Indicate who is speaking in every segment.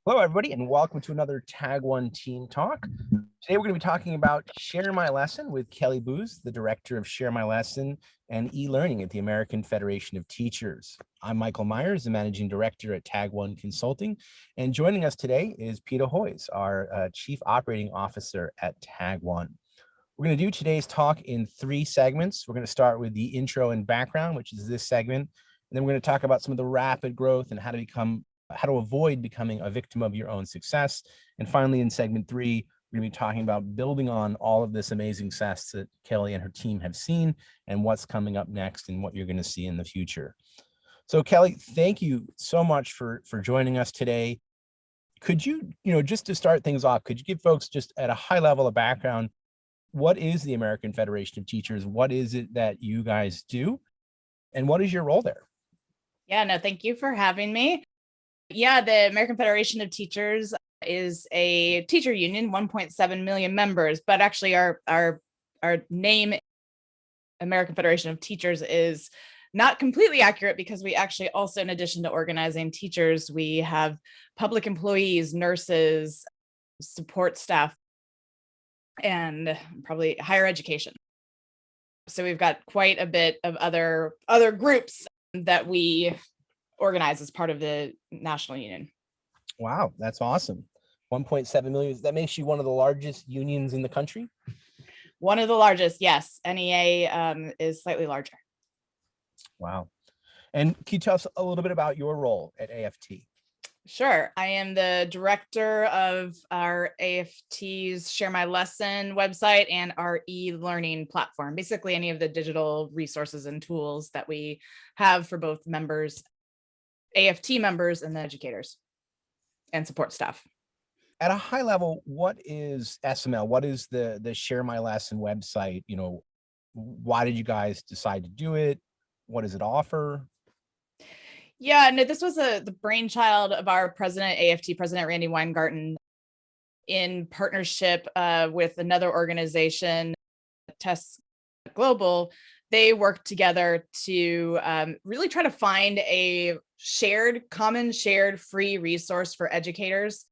Speaker 1: Hello, everybody, and welcome to another Tag1 Team Talk. Today, we're going to be talking about Share My Lesson with Kelly Booz, the director of Share My Lesson and eLearning at the American Federation of Teachers. I'm Michael Meyers, the managing director at Tag1 Consulting, and joining us today is Peta, our chief operating officer at Tag1. We're going to do today's talk in 3 segments. We're going to start with the intro and background, which is this segment, and then we're going to talk about some of the rapid growth and how to avoid becoming a victim of your own success. And finally, in segment 3, we're going to be talking about building on all of this amazing success that Kelly and her team have seen and what's coming up next and what you're going to see in the future. So Kelly, thank you so much for joining us today. Could you, just to start things off, could you give folks just at a high level of background, what is the American Federation of Teachers? What is it that you guys do? And what is your role there?
Speaker 2: Yeah, no, thank you for having me. Yeah, the American Federation of Teachers is a teacher union, 1.7 million members, but actually our name, American Federation of Teachers, is not completely accurate because we actually also, in addition to organizing teachers, we have public employees, nurses, support staff, and probably higher education. So we've got quite a bit of other groups that we organize as part of the national union.
Speaker 1: Wow, that's awesome. 1.7 million. That makes you one of the largest unions in the country?
Speaker 2: One of the largest, yes. NEA is slightly larger.
Speaker 1: Wow. And can you tell us a little bit about your role at AFT?
Speaker 2: Sure. I am the director of our AFTs Share My Lesson website and our e-learning platform, basically any of the digital resources and tools that we have for both members, AFT members, and the educators and support staff.
Speaker 1: At a high level, what is SML? What is the Share My Lesson website? Why did you guys decide to do it? What does it offer?
Speaker 2: Yeah, no, this was the brainchild of our president, AFT President Randy Weingarten, in partnership with another organization, Test Global. They worked together to really try to find a common shared free resource for educators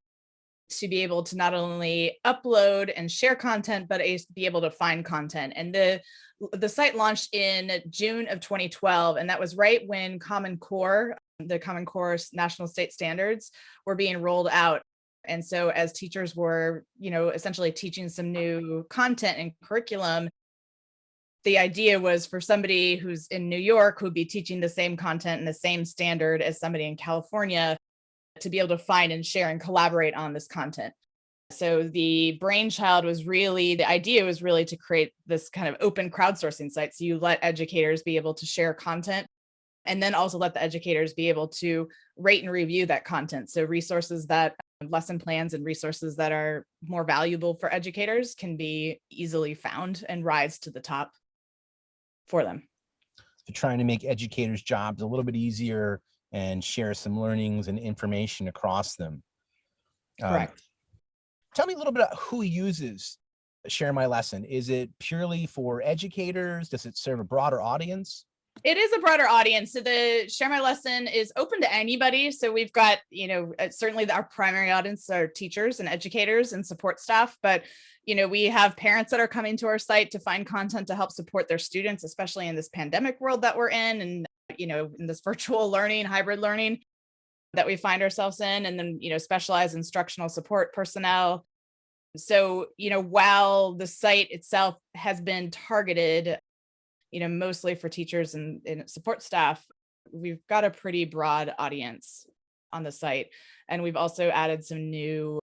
Speaker 2: to be able to not only upload and share content, but be able to find content. And the site launched in June of 2012, and that was right when the Common Core national state standards were being rolled out. And so as teachers were, essentially teaching some new content and curriculum, the idea was for somebody who's in New York who'd be teaching the same content and the same standard as somebody in California to be able to find and share and collaborate on this content. So the idea was really to create this kind of open crowdsourcing site. So you let educators be able to share content and then also let the educators be able to rate and review that content. So lesson plans and resources that are more valuable for educators can be easily found and rise to the top for them.
Speaker 1: So trying to make educators' jobs a little bit easier and share some learnings and information across them.
Speaker 2: Correct.
Speaker 1: Tell me a little bit about who uses Share My Lesson. Is it purely for educators? Does it serve a broader audience?
Speaker 2: It is a broader audience. So the Share My Lesson is open to anybody. So we've got, certainly our primary audience are teachers and educators and support staff, but we have parents that are coming to our site to find content to help support their students, especially in this pandemic world that we're in, and in this virtual learning, hybrid learning that we find ourselves in, and then specialized instructional support personnel. So while the site itself has been targeted mostly for teachers and support staff, we've got a pretty broad audience on the site. And we've also added some new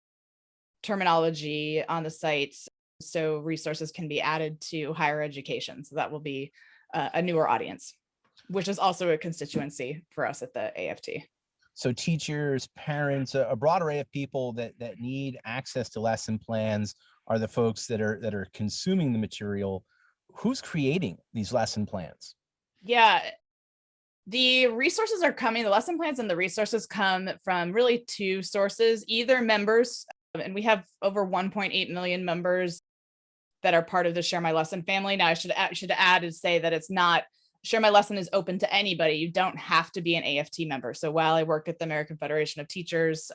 Speaker 2: terminology on the site, so resources can be added to higher education. So that will be a newer audience, which is also a constituency for us at the AFT.
Speaker 1: So teachers, parents, a broad array of people that need access to lesson plans are the folks that are consuming the material. Who's creating these lesson plans?
Speaker 2: Yeah, the resources are coming, the lesson plans and the resources come from really 2 sources, either members, and we have over 1.8 million members that are part of the Share My Lesson family. Now I should add and say that it's not, Share My Lesson is open to anybody. You don't have to be an AFT member. So while I work at the American Federation of Teachers,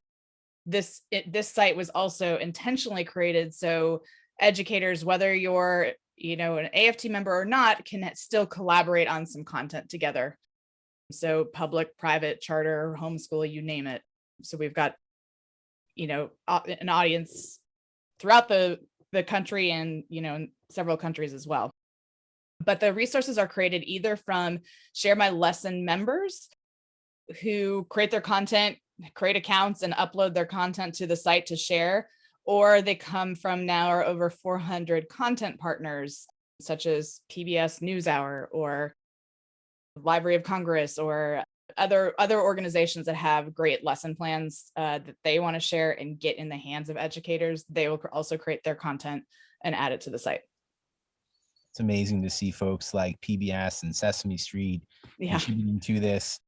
Speaker 2: this site was also intentionally created so educators, whether you're an AFT member or not, can still collaborate on some content together. So public, private, charter, homeschool, you name it. So we've got an audience throughout the country and in several countries as well. But the resources are created either from Share My Lesson members who create their content, create accounts, and upload their content to the site to share, or they come from now our over 400 content partners, such as PBS NewsHour or Library of Congress or other organizations that have great lesson plans that they want to share and get in the hands of educators. They will also create their content and add it to the site.
Speaker 1: It's amazing to see folks like PBS and Sesame Street contributing to this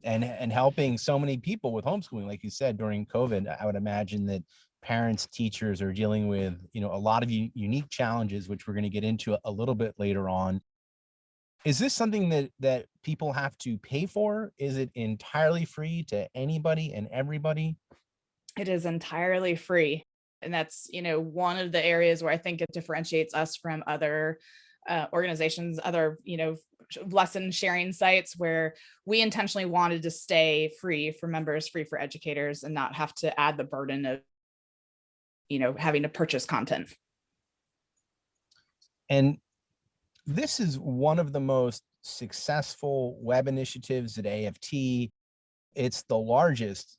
Speaker 1: and helping so many people with homeschooling. Like you said, during COVID, I would imagine that parents, teachers are dealing with, a lot of unique challenges, which we're going to get into a little bit later on. Is this something that people have to pay for? Is it entirely free to anybody and everybody?
Speaker 2: It is entirely free. And that's, one of the areas where I think it differentiates us from other organizations, other, lesson sharing sites, where we intentionally wanted to stay free for members, free for educators, and not have to add the burden of, having to purchase content.
Speaker 1: And this is one of the most successful web initiatives at AFT. It's the largest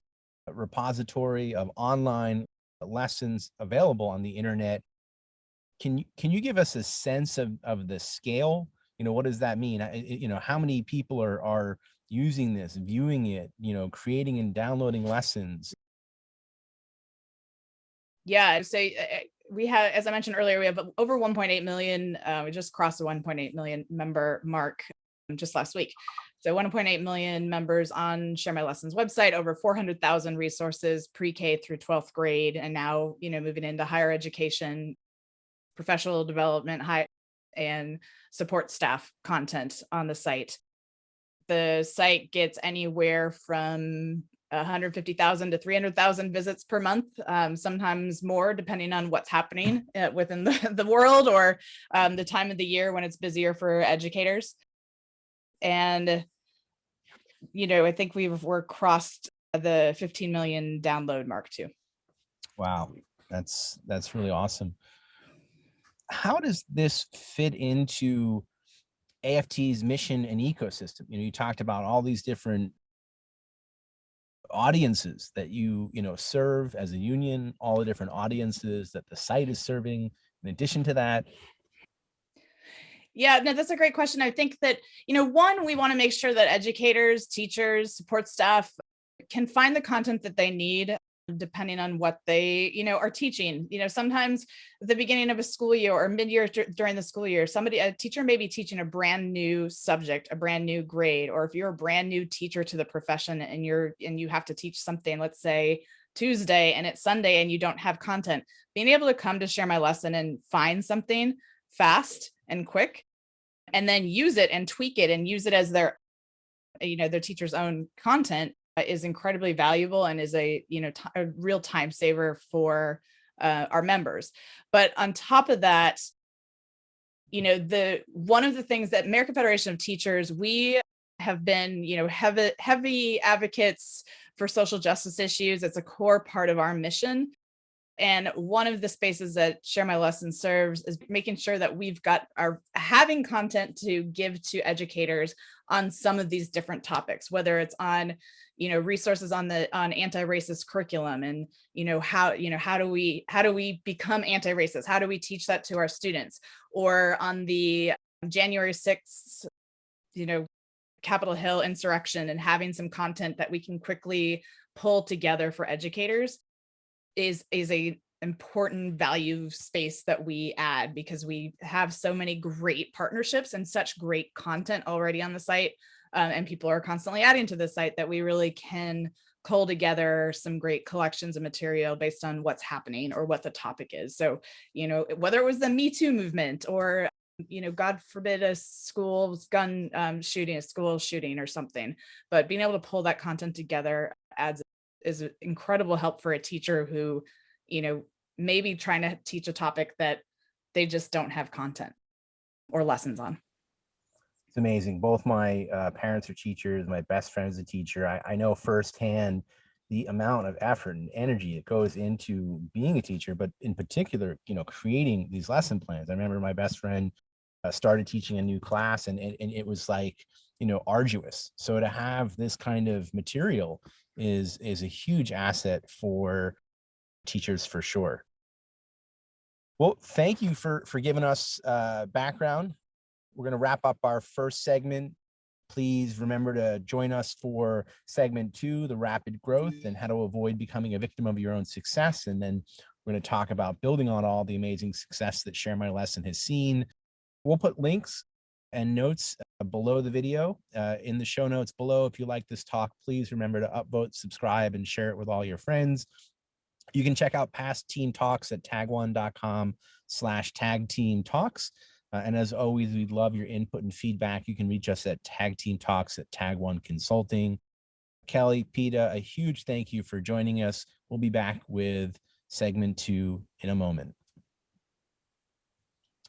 Speaker 1: repository of online lessons available on the internet. Can you give us a sense of the scale? What does that mean? How many people are using this, viewing it, creating and downloading lessons?
Speaker 2: Yeah, so we have, as I mentioned earlier, we have over 1.8 million. We just crossed the 1.8 million member mark just last week. So 1.8 million members on Share My Lessons website, over 400,000 resources, pre-K through 12th grade, and now, moving into higher education, professional development, high and support staff content on the site. The site gets anywhere from 150,000 to 300,000 visits per month, sometimes more, depending on what's happening within the world or the time of the year when it's busier for educators. And, I think we're crossed the 15 million download mark too.
Speaker 1: Wow, that's really awesome. How does this fit into AFT's mission and ecosystem? You talked about all these different audiences that you serve as a union, all the different audiences that the site is serving. In addition to that,
Speaker 2: yeah, no, that's a great question. I think that, one, we want to make sure that educators, teachers, support staff can find the content that they need depending on what they, are teaching. Sometimes at the beginning of a school year or mid-year during the school year, a teacher may be teaching a brand new subject, a brand new grade, or if you're a brand new teacher to the profession and you have to teach something, let's say Tuesday and it's Sunday and you don't have content, being able to come to Share My Lesson and find something fast and quick and then use it and tweak it and use it as their teacher's own content is incredibly valuable and is a real time saver for our members. But on top of that, one of the things that American Federation of Teachers, we have been heavy advocates for social justice issues. It's a core part of our mission. And one of the spaces that Share My Lesson serves is making sure that we've got having content to give to educators on some of these different topics, whether it's on, resources on anti-racist curriculum and, how do we become anti-racist? How do we teach that to our students? Or on the January 6th, Capitol Hill insurrection, and having some content that we can quickly pull together for educators is a important value space that we add, because we have so many great partnerships and such great content already on the site, and people are constantly adding to the site, that we really can cull together some great collections of material based on what's happening or what the topic is. So, whether it was the Me Too movement or God forbid a school shooting or something, but being able to pull that content together adds is an incredible help for a teacher who, maybe trying to teach a topic that they just don't have content or lessons on.
Speaker 1: It's amazing. Both my parents are teachers. My best friend is a teacher. I know firsthand the amount of effort and energy that goes into being a teacher, but in particular, creating these lesson plans. I remember my best friend started teaching a new class, and it was like, arduous. So to have this kind of material is a huge asset for teachers for sure. Well, thank you for giving us background. We're going to wrap up our first segment. Please remember to join us for segment 2, the rapid growth and how to avoid becoming a victim of your own success. And then we're going to talk about building on all the amazing success that Share My Lesson has seen. We'll put links and notes below the video in the show notes below. If you like this talk, please remember to upvote, subscribe, and share it with all your friends. You can check out past team talks at tag1.com/tagteamtalks. And as always, we'd love your input and feedback. You can reach us at tagteamtalks@Tag1 Consulting. Kelly, Peta, a huge thank you for joining us. We'll be back with segment 2 in a moment.